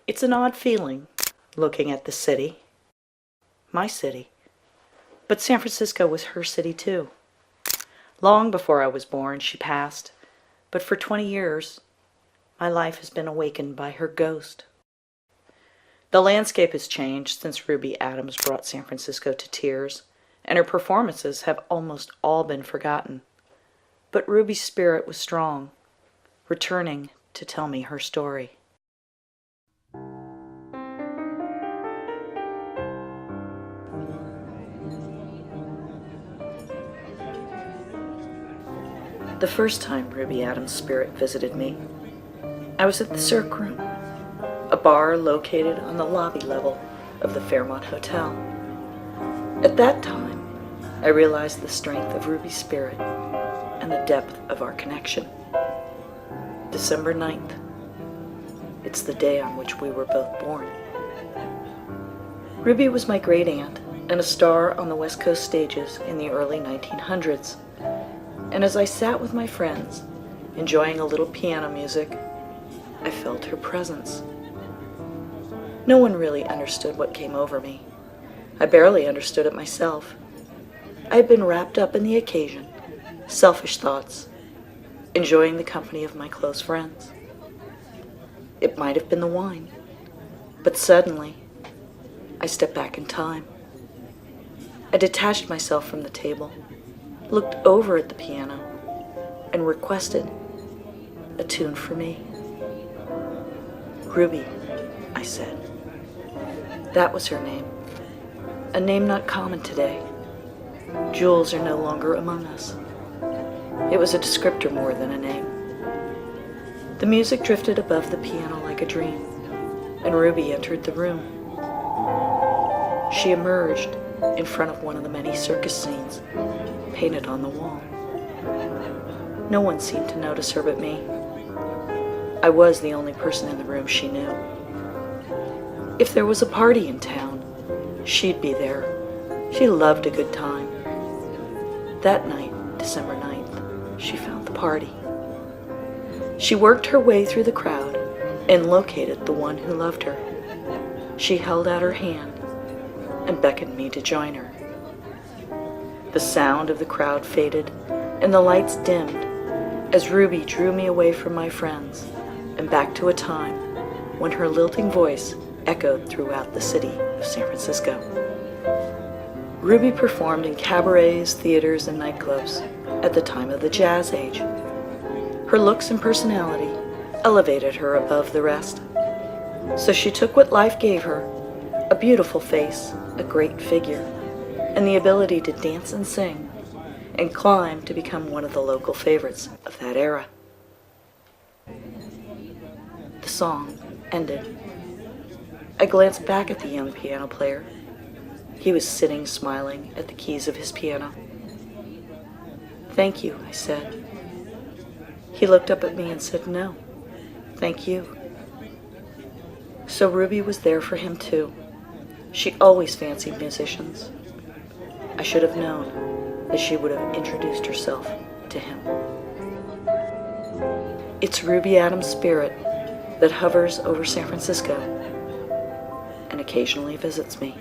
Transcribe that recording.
It's an odd feeling, looking at the city, my city. But San Francisco was her city too. Long before I was born, she passed, but for 20 years, my life has been awakened by her ghost. The landscape has changed since Ruby Adams brought San Francisco to tears, and her performances have almost all been forgotten. But Ruby's spirit was strong, returning to tell me her story. The first time Ruby Adams' spirit visited me, I was at the Cirque Room, a bar located on the lobby level of the Fairmont Hotel. At that time, I realized the strength of Ruby's spirit and the depth of our connection. December 9th. It's the day on which we were both born. Ruby was my great aunt and a star on the West Coast stages in the early 1900s. And as I sat with my friends, enjoying a little piano music, I felt her presence. No one really understood what came over me. I barely understood it myself. I had been wrapped up in the occasion, selfish thoughts, enjoying the company of my close friends. It might have been the wine, but suddenly, I stepped back in time. I detached myself from the table, looked over at the piano, and requested a tune for me. Ruby, I said. That was her name, a name not common today. Jewels are no longer among us. It was a descriptor more than a name. The music drifted above the piano like a dream, and Ruby entered the room. She emerged in front of one of the many circus scenes painted on the wall. No one seemed to notice her but me. I was the only person in the room she knew. If there was a party in town, she'd be there. She loved a good time. That night, December 9th, she found the party. She worked her way through the crowd and located the one who loved her. She held out her hand and beckoned me to join her. The sound of the crowd faded and the lights dimmed as Ruby drew me away from my friends and back to a time when her lilting voice echoed throughout the city of San Francisco. Ruby performed in cabarets, theaters, and nightclubs at the time of the Jazz Age. Her looks and personality elevated her above the rest. So she took what life gave her, a beautiful face, a great figure, and the ability to dance and sing, and climbed to become one of the local favorites of that era. The song ended. I glanced back at the young piano player. He was sitting smiling at the keys of his piano. "Thank you," I said. He looked up at me and said, "No, thank you." So Ruby was there for him too. She always fancied musicians. I should have known that she would have introduced herself to him. It's Ruby Adams' spirit that hovers over San Francisco and occasionally visits me.